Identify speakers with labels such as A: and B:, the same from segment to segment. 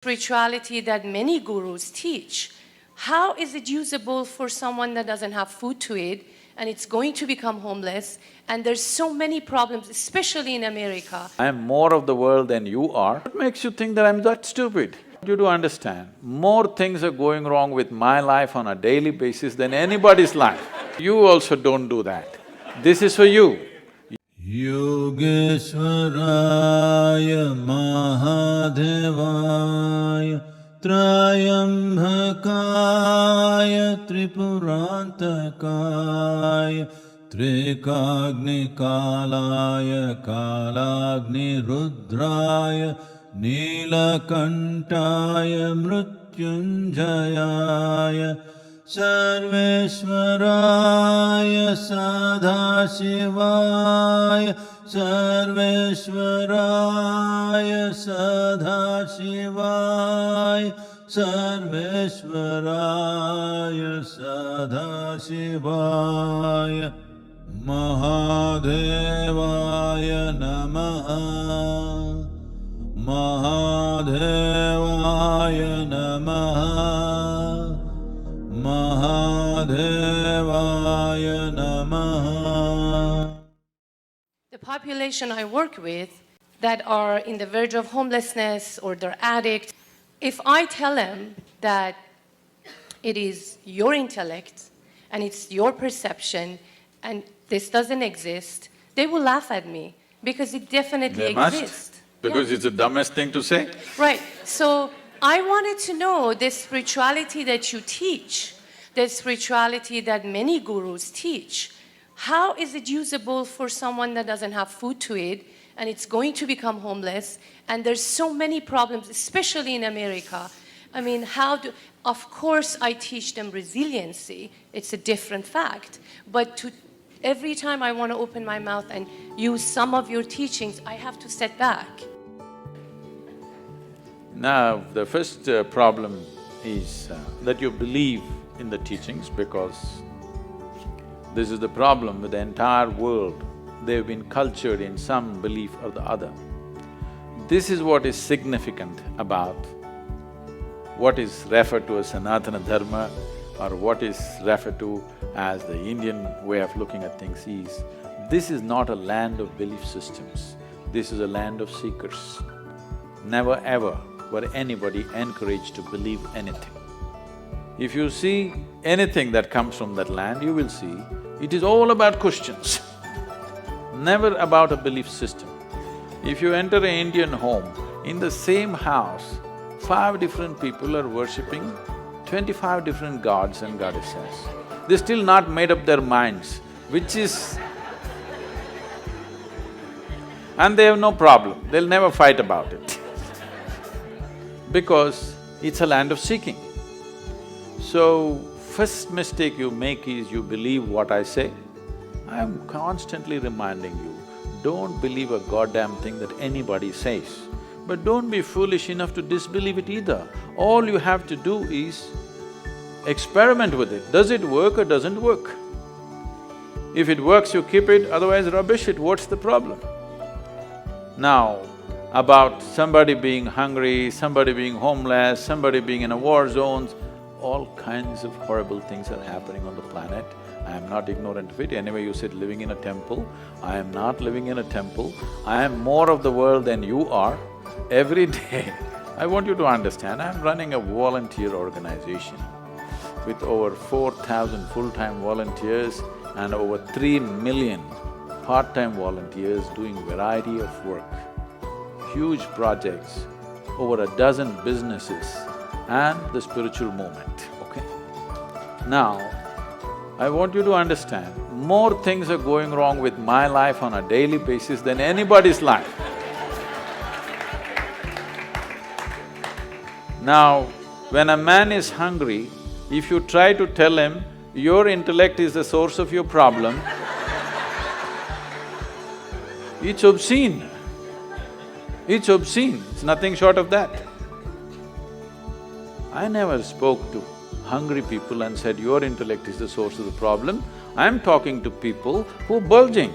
A: spirituality that many gurus teach, how is it usable for someone that doesn't have food to eat and it's going to become homeless? And there's so many problems, especially in America.
B: I am more of the world than you are. What makes you think that I'm that stupid? You do understand, more things are going wrong with my life on a daily basis than anybody's life. You also don't do that. This is for you.
C: Yogeshwaraya Mahadevaya Trayambhakaya Tripurantakaya Trikagnikalaya Kalagni Rudraya Nilakantaya Mrityunjayaya Sarveshwaraya Sadhashivaya Sarveshwaraya Sadhashivaya Sarveshwaraya Sadhashivaya Mahadevaya Namaha Mahadevaya Namaha Mahadevaya Namaha.
A: The population I work with that are in the verge of homelessness or they're addicts, if I tell them that it is your intellect and it's your perception and this doesn't exist, they will laugh at me because it definitely exists.
B: Because it's the dumbest thing to say.
A: Right. So I wanted to know the spirituality that you teach, the spirituality that many gurus teach, how is it usable for someone that doesn't have food to eat and it's going to become homeless? And there's so many problems, especially in America. I mean, of course I teach them resiliency, it's a different fact, but every time I want to open my mouth and use some of your teachings, I have to step back.
B: Now, the first problem is that you believe in the teachings, because this is the problem with the entire world. They've been cultured in some belief or the other. This is what is significant about what is referred to as Sanatana Dharma or what is referred to as the Indian way of looking at things is, this is not a land of belief systems, this is a land of seekers. Never ever were anybody encouraged to believe anything. If you see anything that comes from that land, you will see it is all about questions, never about a belief system. If you enter an Indian home, in the same house, 5 different people are worshipping 25 different gods and goddesses. They're still not made up their minds, which is… and they have no problem, they'll never fight about it because it's a land of seeking. So, first mistake you make is you believe what I say. I am constantly reminding you, don't believe a goddamn thing that anybody says. But don't be foolish enough to disbelieve it either. All you have to do is experiment with it. Does it work or doesn't work? If it works, you keep it, otherwise rubbish it, what's the problem? Now, about somebody being hungry, somebody being homeless, somebody being in a war zones, all kinds of horrible things are happening on the planet. I am not ignorant of it. Anyway, you said living in a temple. I am not living in a temple. I am more of the world than you are. Every day, I want you to understand, I am running a volunteer organization with over 4,000 full-time volunteers and over 3 million part-time volunteers doing variety of work, huge projects, over a dozen businesses and the spiritual movement, okay? Now, I want you to understand, more things are going wrong with my life on a daily basis than anybody's life. Now, when a man is hungry, if you try to tell him, your intellect is the source of your problem, it's obscene. It's obscene, it's nothing short of that. I never spoke to hungry people and said, your intellect is the source of the problem. I'm talking to people who are bulging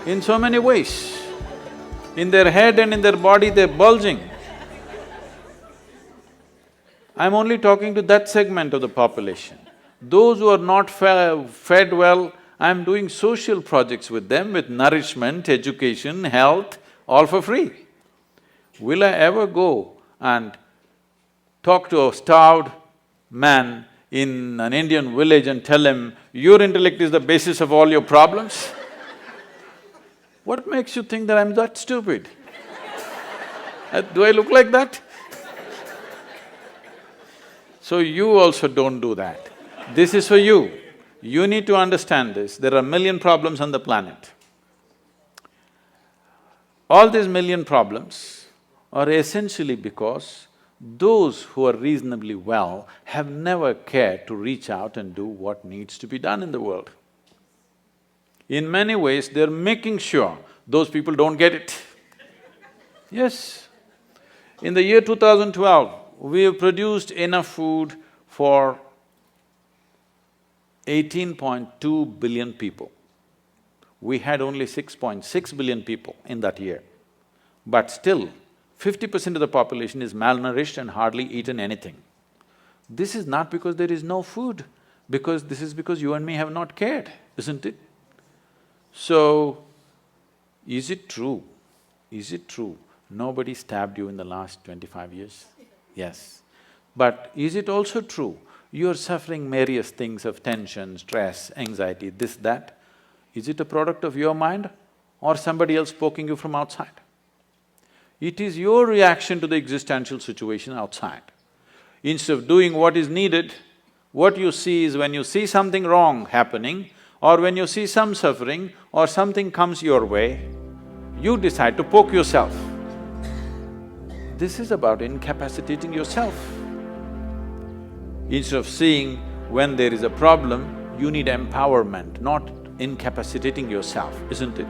B: in so many ways. In their head and in their body, they're bulging. I'm only talking to that segment of the population. Those who are not fed well, I'm doing social projects with them with nourishment, education, health, all for free. Will I ever go and talk to a starved man in an Indian village and tell him, your intellect is the basis of all your problems? What makes you think that I'm that stupid? Do I look like that? So you also don't do that. This is for you. You need to understand this. There are a million problems on the planet. All these million problems are essentially because those who are reasonably well have never cared to reach out and do what needs to be done in the world. In many ways, they're making sure those people don't get it. Yes. In the year 2012, we have produced enough food for 18.2 billion people. We had only 6.6 billion people in that year. But still, 50% of the population is malnourished and hardly eaten anything. This is not because there is no food, this is because you and me have not cared, isn't it? So, is it true? Is it true nobody stabbed you in the last 25 years? Yes. But is it also true you're suffering various things of tension, stress, anxiety, this, that? Is it a product of your mind or somebody else poking you from outside? It is your reaction to the existential situation outside. Instead of doing what is needed, what you see is when you see something wrong happening or when you see some suffering or something comes your way, you decide to poke yourself. This is about incapacitating yourself. Instead of seeing when there is a problem, you need empowerment, not incapacitating yourself, isn't it?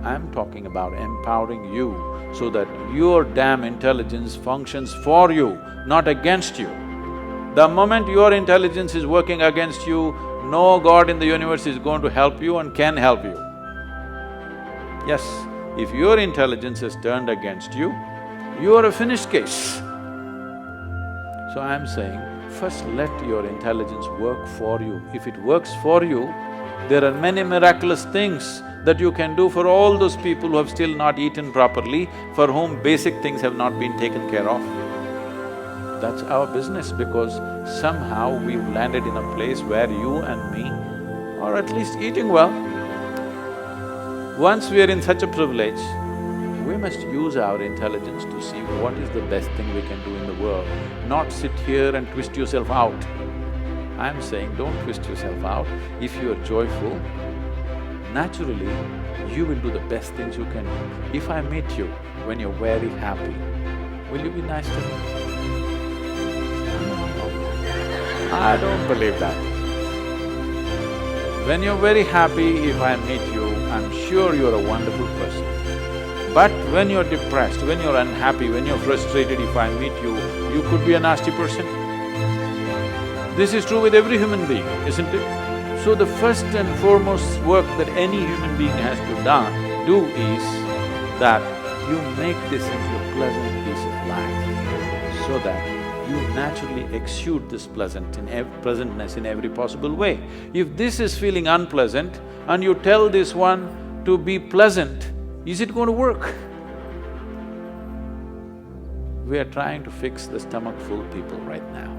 B: I'm talking about empowering you so that your damn intelligence functions for you, not against you. The moment your intelligence is working against you, no God in the universe is going to help you and can help you. Yes, if your intelligence is turned against you, you are a finished case. So I'm saying, first let your intelligence work for you. If it works for you, there are many miraculous things that you can do for all those people who have still not eaten properly, for whom basic things have not been taken care of. That's our business because somehow we've landed in a place where you and me are at least eating well. Once we are in such a privilege, we must use our intelligence to see what is the best thing we can do in the world, not sit here and twist yourself out. I'm saying don't twist yourself out. If you are joyful, naturally, you will do the best things you can do. If I meet you when you're very happy, will you be nice to me? I don't believe that. When you're very happy, if I meet you, I'm sure you're a wonderful person. But when you're depressed, when you're unhappy, when you're frustrated, if I meet you, you could be a nasty person. This is true with every human being, isn't it? So the first and foremost work that any human being has to do is that you make this into a pleasant piece of life so that you naturally exude this pleasantness in every possible way. If this is feeling unpleasant and you tell this one to be pleasant, is it going to work? We are trying to fix the stomach-full people right now.